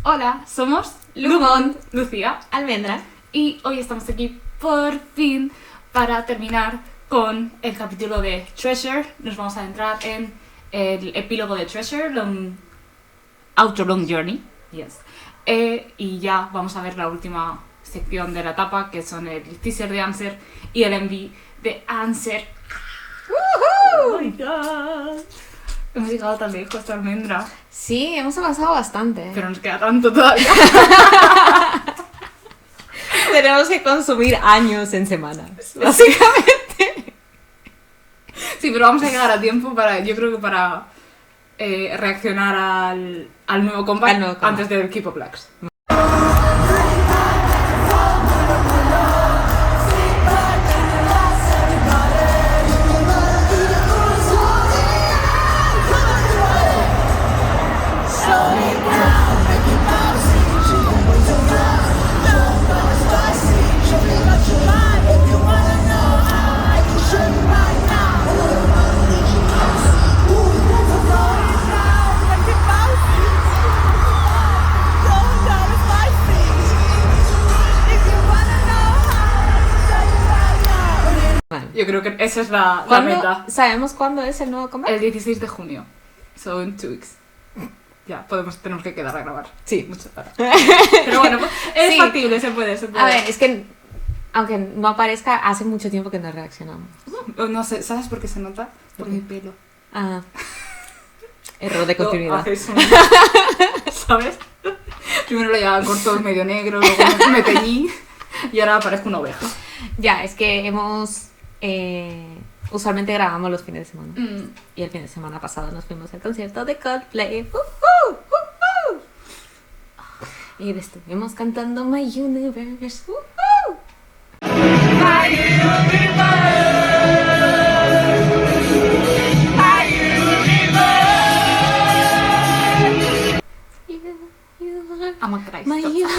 Hola, somos Lumont, Lucía, Almendra. y hoy estamos aquí por fin para terminar con el capítulo de Treasure. Nos vamos a adentrar en el epílogo de Treasure, Outro Long Journey. Yes. Y ya vamos a ver la última sección de la etapa, que son el teaser de Answer y el MV de Answer. ¡Oh my god! Hemos llegado tan lejos, Almendra. Sí, hemos avanzado bastante. Pero nos queda tanto todavía. Tenemos que consumir años en semanas, básicamente. Sí, pero vamos a llegar a tiempo para, yo creo que para reaccionar al nuevo comeback antes del Keep Up Blacks. Yo creo que esa es la meta. ¿Sabemos cuándo es el nuevo comeback? El 16 de junio. So in 2 weeks. Ya, tenemos que quedar a grabar. Sí. Mucho para. Pero bueno, pues, es factible, se puede. A ver, es que aunque no aparezca, hace mucho tiempo que no reaccionamos. No sé, ¿sabes por qué se nota? Por mi pelo. Ah. Error de continuidad. ¿Sabes? Primero lo llevaba corto medio negro, luego me teñí y ahora parezco una oveja. Ya, es que hemos... usualmente grabamos los fines de semana. Y el fin de semana pasado nos fuimos al concierto de Coldplay. Y estuvimos cantando My Universe. My Universe. Amo a Cristo. My Universe.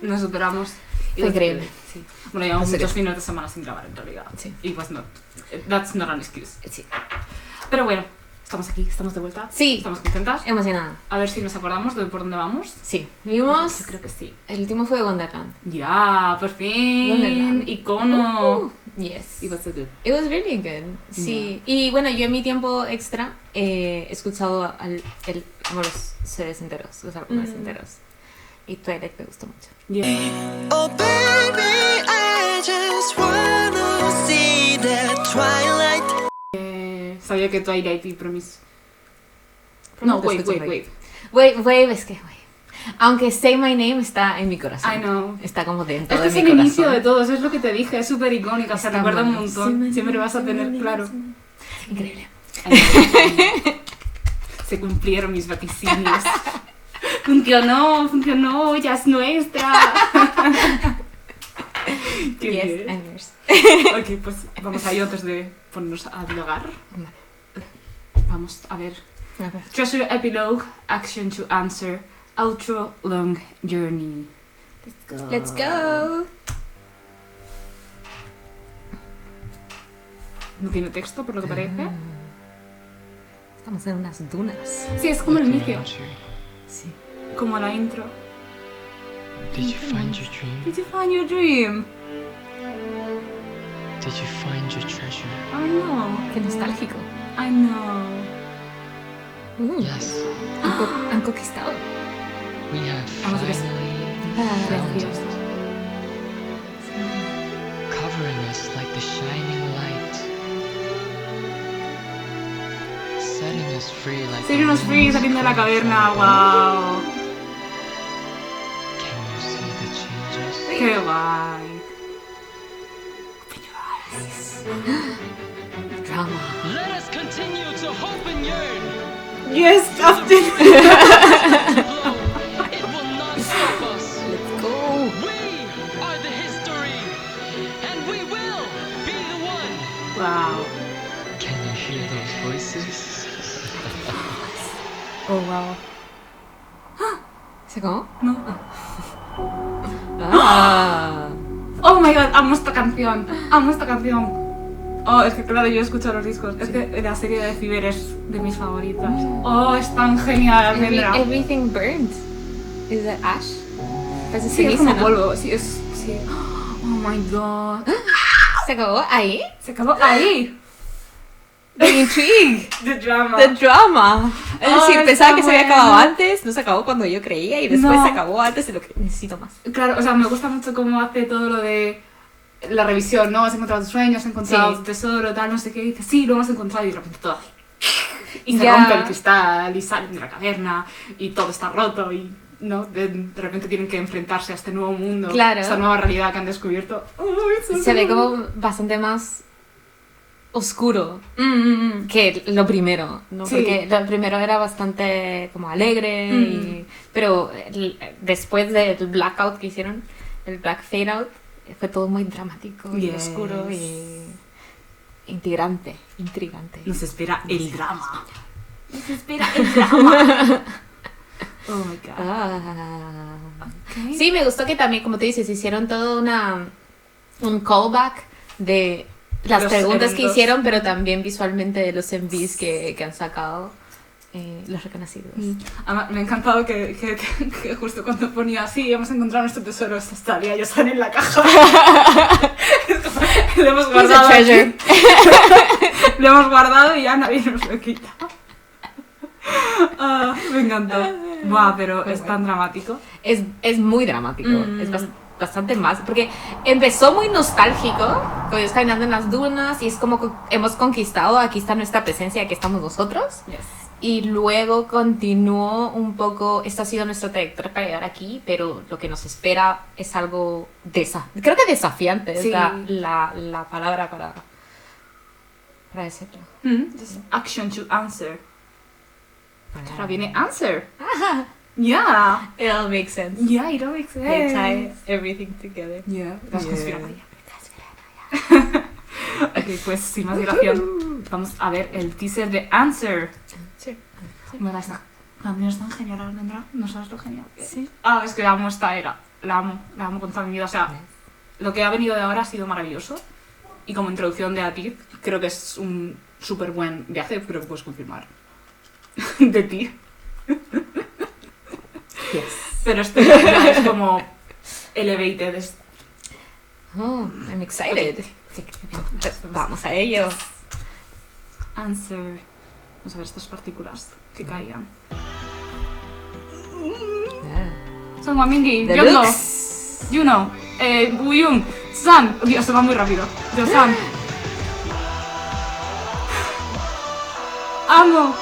Nos superamos. Fue increíble. Sí. Bueno, llevamos muchos fines de semana sin grabar en realidad. Sí. Y pues no. That's not an excuse. Sí. Pero bueno, estamos aquí, estamos de vuelta. Sí. Estamos contentas. Emocionada. A ver si nos acordamos de por dónde vamos. Sí. Vimos... Yo creo que sí. El último fue Wonderland. Ya, por fin. Wonderland. Icono. Yes. It was so good. It was really good. Sí. Y bueno, yo en mi tiempo extra he escuchado como los CDs enteros, los álbumes enteros. Y Twilight me gustó mucho. Yeah. Oh baby, I just wanna see that Twilight. Sabía que Twilight y Promise. No, wait, es que aunque Say My Name está en mi corazón. I know. Está como dentro Es que de es mi el corazón. inicio de todos, es lo que te dije, es súper icónica, se Está recuerda un bueno. montón. Siempre vas a tener claro. Increíble. Se cumplieron mis vaticinios. Funcionó, ya es nuestra. Qué Yes, bien. I'm yours. Ok, pues vamos ahí antes de ponernos a dialogar. Vamos a ver. A ver. Treasure Epilogue, Action to Answer, Outro Long Journey. Let's go. No tiene texto, por lo que parece. Estamos en unas dunas. Sí, es como el inicio. Sí. Como la intro. Did you find your dream? Did you find your dream? Did you find your treasure? I know. Qué nostálgico. I know. Yes, Han conquistado. we have Vamos a ver. finally found it, covering us like the shining light, setting us free like Ser unos free saliendo de la caverna, wow. Can you see the changes? Qué guay. Open your eyes. Drama. Let us continue to hope and yearn. Yes, Captain. It will not stop us. Let's go. We are the history, and we will be the one. Wow. Can you hear those voices? Oh, wow. ¿Se acabó? No. Ah. Oh my god, amo esta canción. Amo esta canción. Oh, es que claro, yo he escuchado los discos. Es que la serie de Fever es de mis favoritas. Oh, es tan genial, Almendra. Everything Burned. ¿Es de Ash? Parece Sí, es ceniza, como ¿no? polvo. Sí, es... Sí. Oh my god. ¿Se acabó ahí? Se acabó ahí. The intrigue. The drama. The drama. Es Oh, decir, está pensaba que se había bueno. acabado antes, no se acabó cuando yo creía y después No. se acabó antes de lo que necesito más. Claro, o sea, me gusta mucho cómo hace todo lo de la revisión, ¿no? Has encontrado tus sueños, has encontrado Sí. tu tesoro, tal, no sé qué. Y dices, sí, lo hemos encontrado y de repente todo. Y se Ya. rompe el cristal y salen de la caverna y todo está roto y, ¿no? De repente tienen que enfrentarse a este nuevo mundo, Claro. esta nueva realidad que han descubierto. Uy, Se ve como bastante más oscuro que lo primero, ¿no? Sí. Porque lo primero era bastante como alegre, pero después del blackout que hicieron, el black fade out, fue todo muy dramático y Yes. oscuro y intrigante. Nos espera el drama. Nos espera el drama. Oh my god. Ah. Okay. Sí, me gustó que también, como te dices, hicieron todo un callback de las Los preguntas que eventos. hicieron, pero también visualmente de los MVs que han sacado, los reconocidos. Además, me ha encantado que justo cuando ponía así, hemos encontrado nuestro tesoro, estaría yo sale en la caja. Lo hemos guardado. Here's a treasure. aquí. Lo hemos guardado y ya nadie nos lo quita. Ah, me encantó. Buah, pero Muy es bueno. tan dramático. Es muy dramático, Mm. es bastante más, porque empezó muy nostálgico, con ellos caminando en las dunas, y es como que hemos conquistado, aquí está nuestra presencia, aquí estamos nosotros. Yes. Y luego continuó un poco, esta ha sido nuestra trayectoria para llegar aquí, pero lo que nos espera es algo creo que desafiante, Sí. es la palabra para decirlo. Just action to answer. Ahora viene answer. Yeah. It all makes sense. Yeah, it all makes They tie sense. everything together. Yeah, las Yeah. conspiranoia. Ok, pues sin más dilación, vamos a ver el teaser de Answer. Sí. Bueno, esta canción es tan genial, Almendra. No sabes lo genial que es. Sí. Ah, es que amo esta era. La amo con toda mi vida. O sea, lo que ha venido de ahora ha sido maravilloso. Y como introducción de a ti, creo que es un súper buen viaje, creo que puedes confirmar. De ti. Yes. Pero esto ya es como elevated. Oh, I'm excited. Vamos a ello. Answer. Vamos a ver estas partículas que caían. Son Wamingi, Yondo, Deluxe. Juno, Wuyun, San. Dios, se va muy rápido. Dios, San. Amo.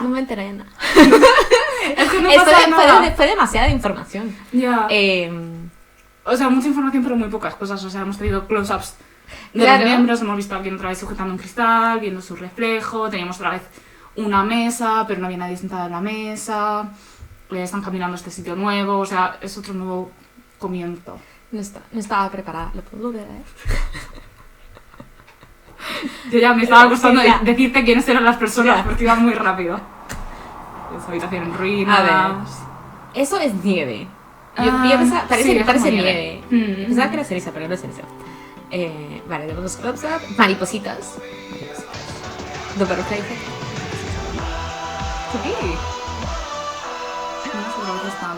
No me enteré de nada. Es que no pasa nada. Fue demasiada información. Ya. Eh, O sea, mucha información, pero muy pocas cosas. O sea, hemos tenido close-ups de Claro. los miembros, hemos visto a alguien otra vez sujetando un cristal, viendo su reflejo, teníamos otra vez una mesa, pero no había nadie sentado en la mesa, están caminando a este sitio nuevo, o sea, es otro nuevo comienzo. no estaba preparada. ¿Lo puedo volver a ver? Yo ya me estaba costando Sí, ya. decirte quiénes eran las personas, Ya. porque iba muy rápido. Esa habitación en ruinas. A ver. Eso es nieve. Yo Ah, pensaba, sí, es parece como nieve. nieve. Pensaba que era ceniza, pero no es ceniza. Vale, tenemos los close up. Maripositas. The butterfly effect. Sí. No sé, creo que están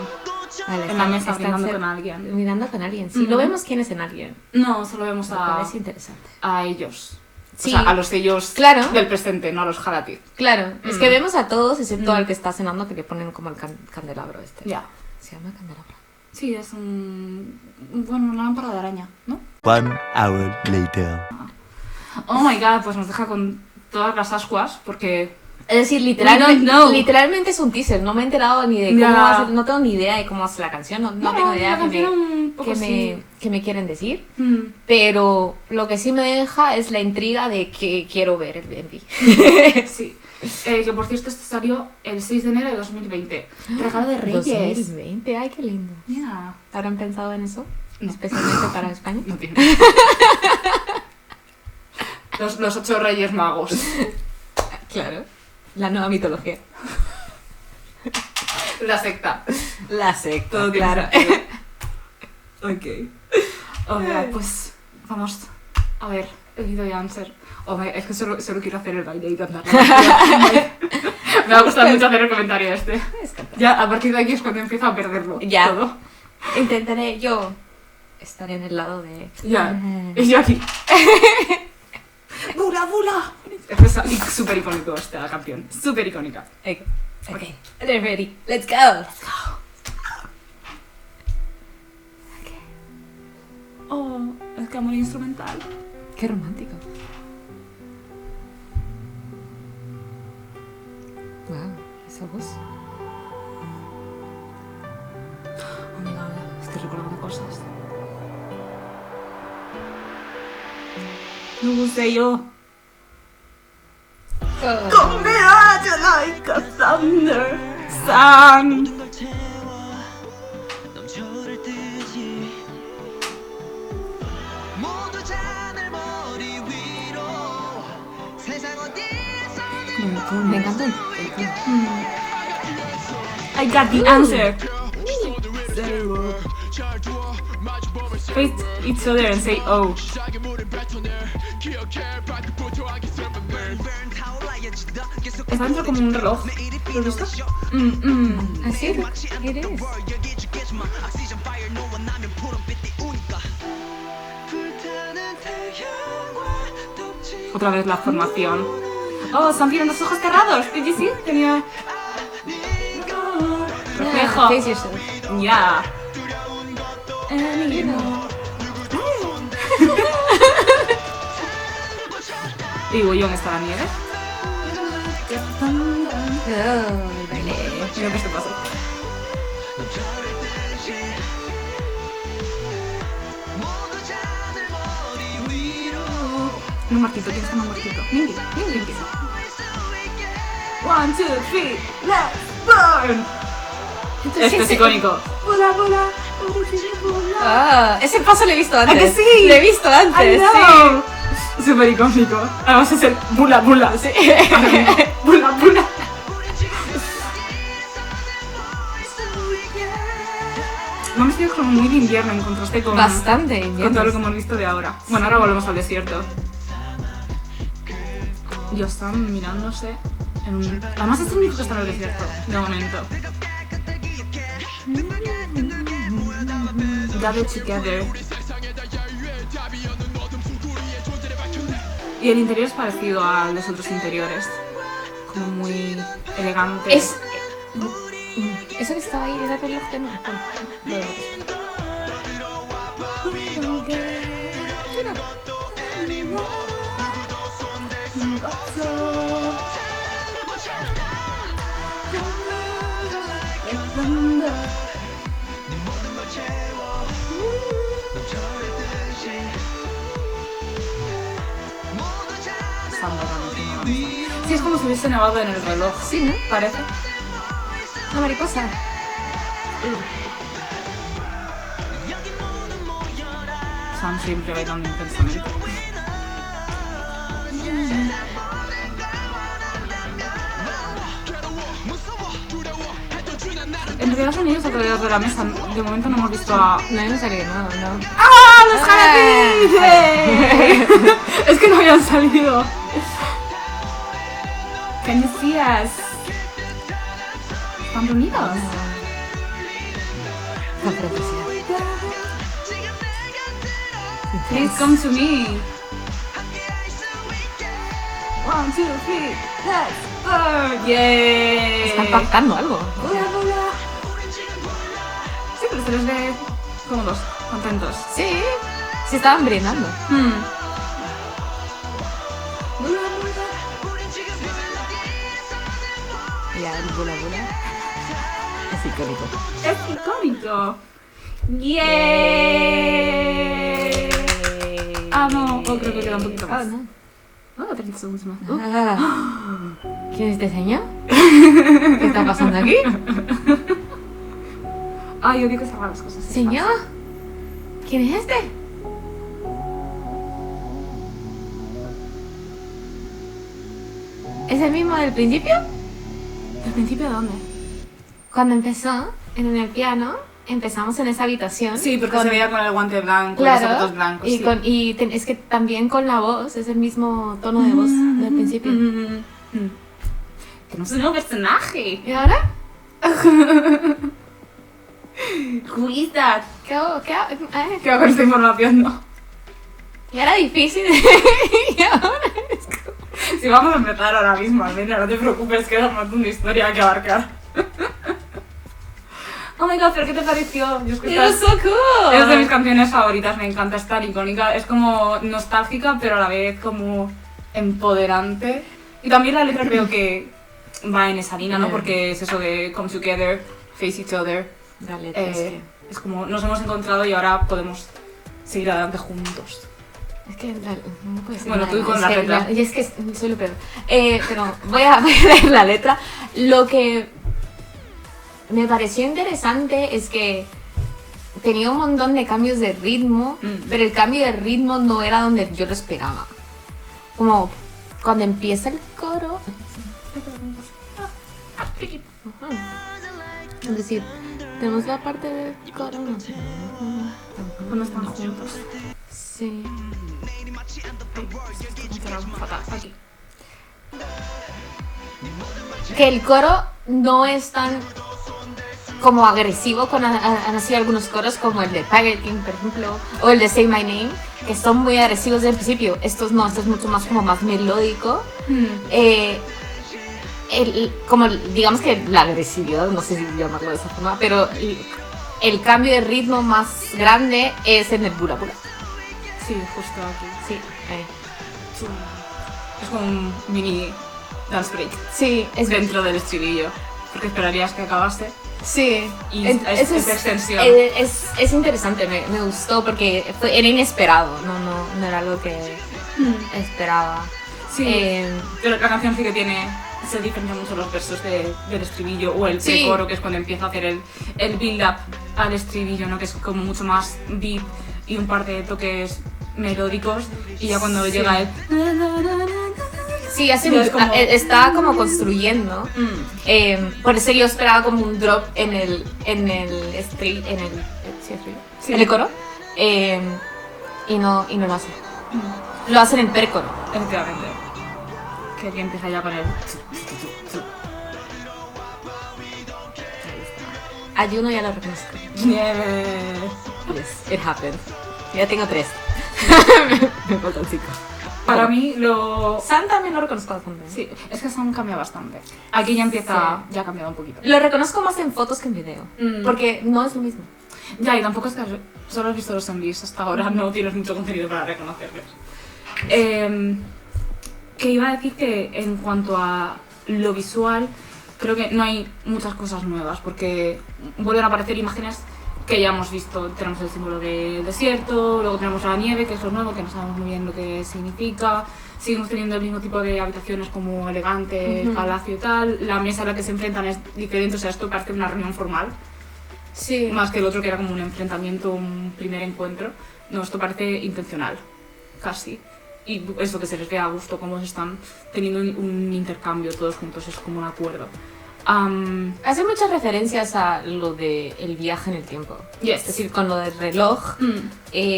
Vale, en la mesa están mirando cer- con alguien. Mirando con alguien, sí. Ujú. Lo vemos quién es en alguien. No, solo vemos Me a, parece interesante. a ellos. Sí. O sea, a los ellos Claro. del presente, no a los Halatit. Claro, es que vemos a todos excepto Mm. al que está cenando que le ponen como el candelabro este. Ya. Se llama candelabro. Sí, es bueno, una lámpara de araña, ¿no? 1 hour later. Oh my god, pues nos deja con todas las ascuas, porque... Es decir, don't know. literalmente es un teaser. No me he enterado ni de cómo Ya. va a ser, no tengo ni idea de cómo va a ser la canción. No tengo idea la canción un poco que me quieren decir. Mm. Pero lo que sí me deja es la intriga de que quiero ver el BNB. Sí. Que por cierto, este salió el 6 de enero de 2020. Regalo de Reyes. 2020, ay, qué lindo. Yeah. ¿Habrán pensado en eso? No. Especialmente para España. No tiene. los 8 Reyes Magos. Claro. La nueva mitología. La secta. La secta, Todo tiene claro. sentido. Ok. Hombre, pues vamos a ver el video y answer. Hombre, es que solo quiero hacer el baile y cantar. Me va a costar mucho hacer el comentario este. Ya, a partir de aquí es cuando empiezo a perderlo. Ya. Todo. Intentaré yo estar en el lado de... Ya. Y yo aquí. ¡Bula, bula! Es súper icónico esta canción. Súper icónica. Ok. They're ready. Let's go. Oh, es que amor instrumental. Qué romántico. Wow, esa voz. Oh my god, estoy recordando cosas. No sé yo. Come out like a thunder sun. 모든 걸 채워 넘쳐를 뜨지 모두 자들 머리 위로 세상 어디에서든 Me encanta el tono. I got the answer. Face each other and say oh. Está dentro como un reloj. ¿Lo has visto? Así es. It is. Otra vez la formación. Oh, Sam tiene los ojos cerrados. Did you see? Tenía reflejo. Face yourself. Ya. Y Boyón está la nieve. Oh, el baile. Mira que este paso. No, Marquito, ¿quién está Marquito? Mingy empieza. 1, 2, 3, let's burn. Este es icónico. Bula, bula, Ah, ese paso lo he visto antes. ¿A que sí? Lo he visto antes, sí. Súper icónico. Además es el bula, bula. Sí. Bula, bula. No me estoy como muy de invierno en contraste con... Bastante Con invierno. todo lo que hemos visto de ahora. Bueno, ahora volvemos al desierto. Y están mirándose en un... Además es el único que está en el desierto, de momento. Gather together. Y el interior es parecido a los otros interiores. Como muy elegante. Es... Eso que estaba ahí era reloj de nuevo. Sí, es como si hubiese nevado en el reloj. Sí, ¿no? Parece. La mariposa. Sam siempre bailando intensamente. En realidad son ellos alrededor de la mesa. De momento no hemos visto a... No hemos salido nada, no. ¡Ah! ¡Los Hanabi! Es que no habían salido. Can you see us? ¿Están reunidos? La preciosidad. Please come to me. 1, 2, 3, let's burn. Yay. Están pactando algo. Bula, bula. Sí, pero se les ve cómodos, contentos. Sí. Se estaban brindando. Bula, bula. Ya, el bula bula. Es icónico. Es icónico. ¡Yay! Ah, no. Oh, creo que queda un poquito más. Oh, no. Oh, 30 segundos más. Ah. ¿Quién es este señor? ¿Qué está pasando aquí? Ay, odio que se hagan las cosas. ¿Señor? ¿Quién es este? ¿Es el mismo del principio? ¿Al principio de dónde? Cuando empezó en el piano empezamos en esa habitación. Sí, porque con- se veía con el guante blanco, Claro, los zapatos blancos. y, sí. es que también con la voz, es el mismo tono de voz del principio. Tenemos un nuevo personaje. ¿Y ahora? Who is that? ¿Qué hago? ¿Qué hago con esta información? No. Y era difícil. Y ahora es como- Si vamos a empezar ahora mismo, Almena, no te preocupes, queda un montón de historia que abarcar. Oh my god, pero ¿qué te pareció? Yo es que It was so cool. es de mis canciones favoritas, me encanta, es tan icónica, es como nostálgica, pero a la vez como empoderante. Y también la letra creo que va en esa línea, ¿no? Porque es eso de come together, face each other. La letra es que... Es como nos hemos encontrado y ahora podemos seguir adelante juntos. Es que no puede ser. Bueno, nada, tú con es la que letra. Y es que soy lo peor. Pero voy a leer la letra. Lo que me pareció interesante es que tenía un montón de cambios de ritmo, pero el cambio de ritmo no era donde yo lo esperaba. Como cuando empieza el coro. Es decir, tenemos la parte del coro. Cuando están juntos. Sí. Fatal, aquí. Que el coro no es tan como agresivo con han sido algunos coros como el de Pirate King, por ejemplo, o el de Say My Name, que son muy agresivos desde el principio. Estos no, esto es mucho más como más melódico. Como digamos que la agresividad, no sé si llamarlo de esa forma, pero el cambio de ritmo más grande es en el Bura Bura. Sí, justo aquí. Sí, ahí. Es como un mini dance break Sí, es dentro del estribillo. Porque esperarías que acabase. Sí, Y es extensión. Es interesante, me gustó porque era inesperado, no era algo que esperaba. Sí, pero la canción sí que tiene, se diferencia mucho los versos del estribillo o el Sí. coro, que es cuando empieza a hacer el build-up al estribillo, ¿no? Que es como mucho más beat y un par de toques melódicos y ya cuando Sí. llega el... Sí, así Sí, es como- está como construyendo. Por eso yo esperaba como un drop en el sí, Sí. en el coro. Y no lo hace. Lo hacen en precoro. Efectivamente. Que aquí empieza ya con el... Ayuno ya lo reconozco. Yeah. Yes, it happened. Ya tengo 3. Me faltan 5. Para mí lo... Sam también lo reconozco bastante. Sí, es que Sam cambia bastante. Aquí ya empieza, ya ha cambiado un poquito. Lo reconozco más en fotos que en video. Porque no es lo mismo. Ya, y tampoco es que solo has visto los envíos hasta ahora, no tienes mucho contenido para reconocerlos. Que iba a decir que en cuanto a lo visual, creo que no hay muchas cosas nuevas, porque vuelven a aparecer imágenes que ya hemos visto. Tenemos el símbolo del desierto, luego tenemos la nieve, que es lo nuevo, que no sabemos muy bien lo que significa. Seguimos teniendo el mismo tipo de habitaciones como elegante, palacio y tal. La mesa a la que se enfrentan es diferente, o sea, esto parece una reunión formal. Sí. Más que el otro que era como un enfrentamiento, un primer encuentro. No, esto parece intencional, casi. Y eso, que se les ve a gusto, cómo se están teniendo un intercambio todos juntos, es como un acuerdo. Hace muchas referencias a lo del viaje en el tiempo. Yes. Es decir, con lo del reloj,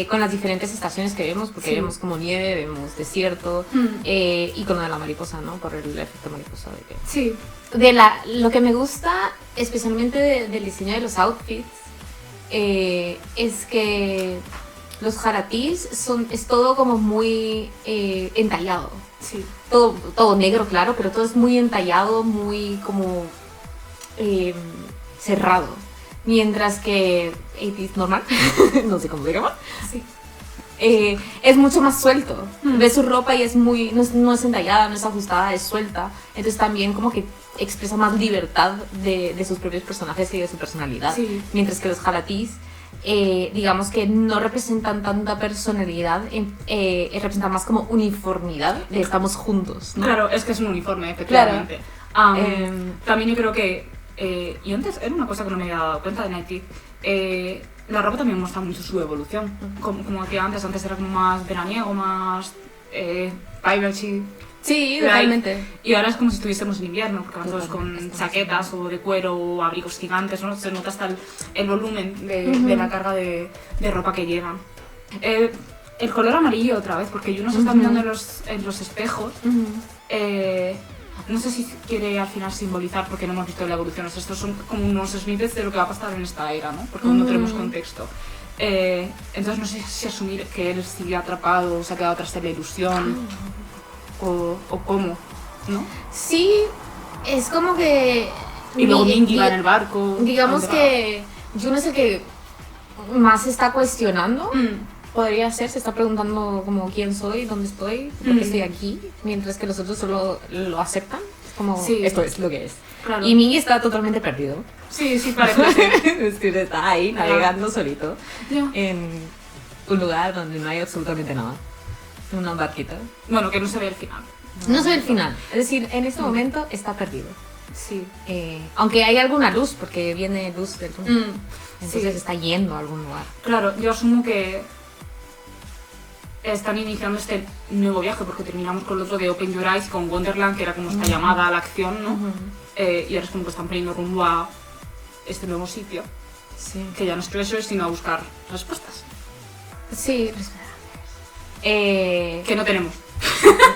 con las diferentes estaciones que vemos, porque Sí. vemos como nieve, vemos desierto, y con lo de la mariposa, ¿no? Por el efecto mariposa. Sí. Lo que me gusta, especialmente del diseño de los outfits, es que los jaratís es todo como muy entallado. Sí. Todo negro, claro, pero todo es muy entallado, muy como cerrado. Mientras que 80s normal, no sé cómo se llama, Sí. es mucho más suelto. Ves su ropa y es muy, no es entallada, no es ajustada, es suelta. Entonces también como que expresa más libertad de sus propios personajes y de su personalidad. Sí. Mientras que los jalatís, digamos que no representan tanta personalidad, representan más como uniformidad de estamos juntos, ¿no? Claro, es que es un uniforme, efectivamente. También yo creo que, y antes era una cosa que no me había dado cuenta de Nighty, la ropa también muestra mucho su evolución. Como que antes era como más veraniego, más piracy, Sí, Like, totalmente. y ahora es como si estuviésemos en invierno, porque van todos con Totalmente. chaquetas o de cuero o abrigos gigantes, ¿no? Se nota hasta el volumen de la carga de ropa que llevan. El color amarillo otra vez, porque Juno se está mirando en los espejos. No sé si quiere al final simbolizar, porque no hemos visto la evolución. O sea, estos son como unos snippets de lo que va a pasar en esta era, ¿no? Porque aún no tenemos contexto. Entonces no sé si asumir que él sigue atrapado o se ha quedado tras de la ilusión o cómo, ¿no? Sí, es como que... Y luego Mingy va en el barco. Digamos ¿dónde que Juno es el que más se está cuestionando. va? Podría ser, se está preguntando como quién soy, dónde estoy, por qué estoy aquí, mientras que los otros solo lo aceptan. Es como, Sí. esto es lo que es. Claro. Y Mingy está totalmente perdido. Sí, parece ser. Es que está ahí navegando solito Ya. en un lugar donde no hay absolutamente nada. Una barquita. Bueno, que no se ve el final. No sé el final. Es decir, en este momento está perdido. Sí. Aunque hay alguna luz, porque viene luz del túnel. Entonces Sí. está yendo a algún lugar. Claro, yo asumo que están iniciando este nuevo viaje, porque terminamos con el otro de Open Your Eyes, con Wonderland, que era como esta llamada a la acción, ¿no? Y ahora es como que están poniendo rumbo a este nuevo sitio, Sí. que ya no es Treasure, sino a buscar respuestas, Sí. que no tenemos.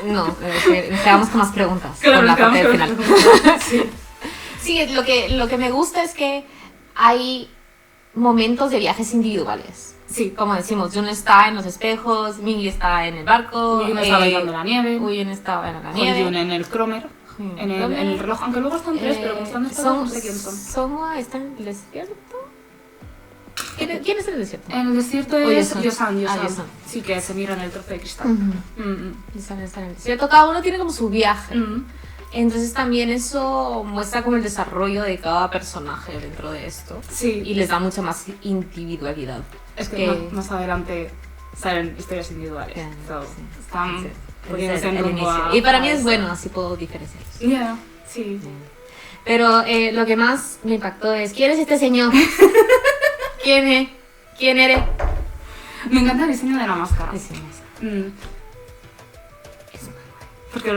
No, nos quedamos con más preguntas. Claro, con la nos parte del quedamos final. con las preguntas. Sí. Sí, lo que me gusta es que hay momentos de viajes individuales. Sí. Como decimos, Juno está en los espejos, Mingy está en el barco, Jun está bailando en la nieve, Uyen está en la con nieve. Jun en el Cromer, en el reloj, aunque luego están tres, pero como están estos no sé quién son. ¿Están en el desierto? ¿Quién es en el desierto? En el desierto O es Yosan. Yosan. Yosan. Sí, que se mira en el trozo de cristal. Están en el desierto. Cada uno tiene como su viaje. Mm. Entonces también eso muestra como el desarrollo de cada personaje dentro de esto. Sí. Y les da mucha más individualidad. Es que más adelante salen historias individuales. Yeah, So, sí. están Sí. poniéndose en El rumbo inicio. a- Y para mí a es eso. bueno, así puedo diferenciarlos. Yeah, sí. Pero lo que más me impactó es, ¿quién es este señor? ¿Quién es? ¿Quién eres? Me encanta el diseño de la máscara. Ese es. Mm. Porque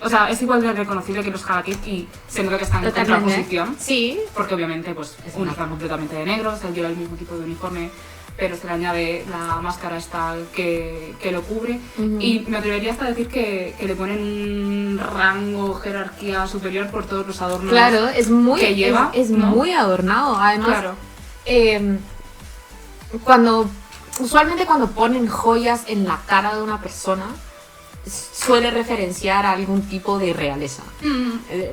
o sea, es igual de reconocible que los Halakid y se nota que están en Totalmente. contraposición. Sí. Porque obviamente, pues, Es uno una- está completamente de negro, o sea, lleva el mismo tipo de uniforme, pero se le añade la máscara esta que lo cubre. Y me atrevería hasta a decir que le ponen un rango, jerarquía superior por todos los adornos. Claro, es muy, que lleva, es ¿no? muy adornado. Además, Claro. Usualmente cuando ponen joyas en la cara de una persona, suele referenciar a algún tipo de realeza.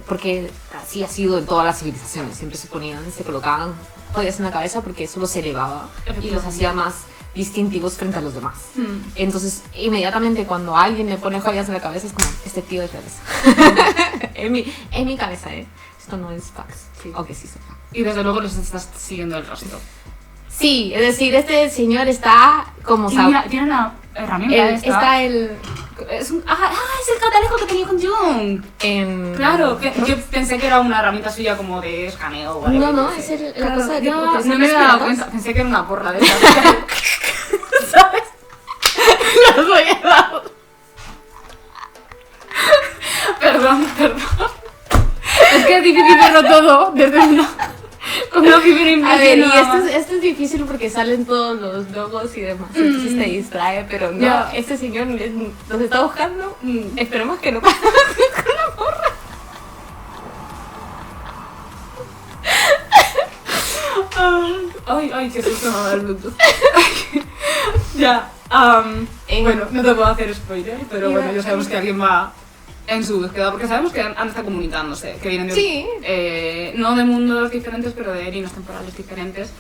Porque así ha sido en todas las civilizaciones. Siempre se colocaban joyas en la cabeza porque eso los elevaba y los hacía más distintivos frente a los demás. Entonces, inmediatamente cuando alguien le pone joyas en la cabeza es como, este tío es realeza. en mi cabeza, ¿eh? Esto no es fax. Sí. Aunque sí son fax. Y desde luego les estás siguiendo el rastro. Sí, es decir, este señor está como... Y mira, tiene una herramienta esta. está el... Es un, es el catalejo que tenía con Jung. Claro, que yo pensé que era una herramienta suya como de escaneo. ¿vale? No, no, Yo es sé. la cosa de que ya, utilizan no me he dado respiradores. cuenta, pensé que era una porra de esas. ¿Sabes? Los voy a dar. Perdón. Es que es difícil verlo todo desde una... Con una primera impresión. A ver, y nada más. esto es difícil porque salen todos los logos y demás, entonces te distrae, pero no, Ya. este señor nos está buscando, esperemos que no pase. Ay, qué susto me va a dar el Bluetooth. Ya, bueno, no te puedo hacer spoiler, pero bueno, ya sabemos que alguien va en su búsqueda, porque sabemos que han estado comunicándose, que vienen de, Sí. no de mundos diferentes, pero de líneas temporales diferentes.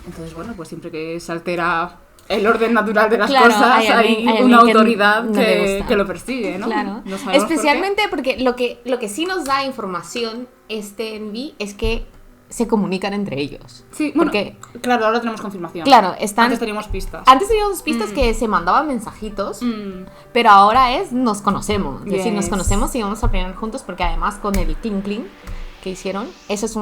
Entonces, bueno, pues siempre que se altera el orden natural de las Claro, cosas, hay alguien una que autoridad no le gusta. que lo persigue, ¿no? Claro, No sabemos por qué. especialmente porque lo que sí nos da información este Envy es que se comunican entre ellos. Sí, bueno, porque, claro, ahora tenemos confirmación. claro, están... Antes teníamos pistas. Antes teníamos pistas que se mandaban mensajitos, pero ahora nos conocemos. Es decir, nos Yes. conocemos y vamos a planear juntos porque además con el clink clink que hicieron, eso es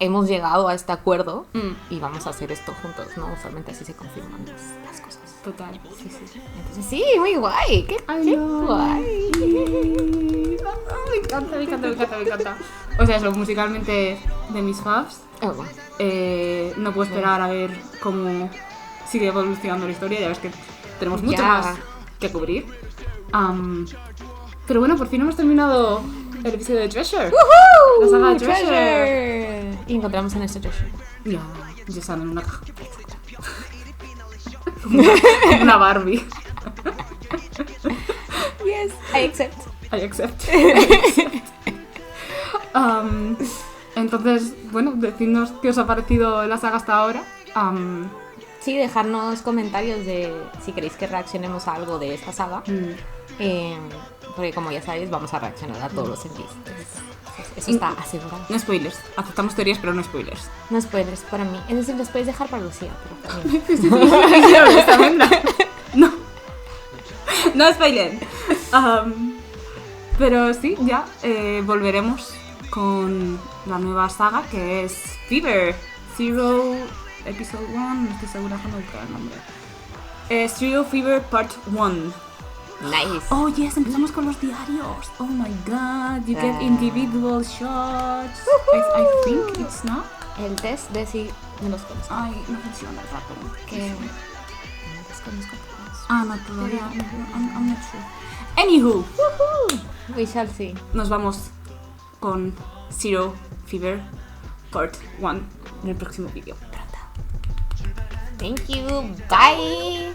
hemos llegado a este acuerdo y vamos a hacer esto juntos, ¿no? Usualmente así se confirman las cosas. Total, sí, sí. Entonces, sí, muy guay. Qué know. guay. Me encanta, me encanta, me encanta, me encanta. O sea, eso, musicalmente de mis faves. Oh, wow. No puedo esperar a ver cómo sigue evolucionando la historia. Ya ves que tenemos mucho Ya. más que cubrir. Pero bueno, por fin hemos terminado el episodio de Treasure. La saga de Treasure. Y encontramos a nuestro Treasure. Ya, ya sale en una caja. Una Barbie. Yes, I accept. I accept. Entonces, bueno, decidnos qué os ha parecido la saga hasta ahora. Sí, dejarnos comentarios de si queréis que reaccionemos a algo de esta saga. Porque como ya sabéis, vamos a reaccionar a todos los envíos. Eso está asegurado. No spoilers. Aceptamos teorías, pero no spoilers. No spoilers para mí. Es decir, los podéis dejar para Lucía, pero para mí. No. No spoiler. Pero sí, ya volveremos con la nueva saga que es Fever Zero Episode 1. No estoy segura cuando buscar el nombre. Zero Fever Part 1. Nice. Oh yes, empezamos con los diarios. Oh my god, you get individual shots. I think it's not. El test de si no los conozco. Ay, no funciona el rato. Que no desconozco todos. Ah, no, todavía. I'm not sure. Anywho, We shall see. nos vamos con Zero Fever Part 1 en el próximo vídeo. Thank you. Bye.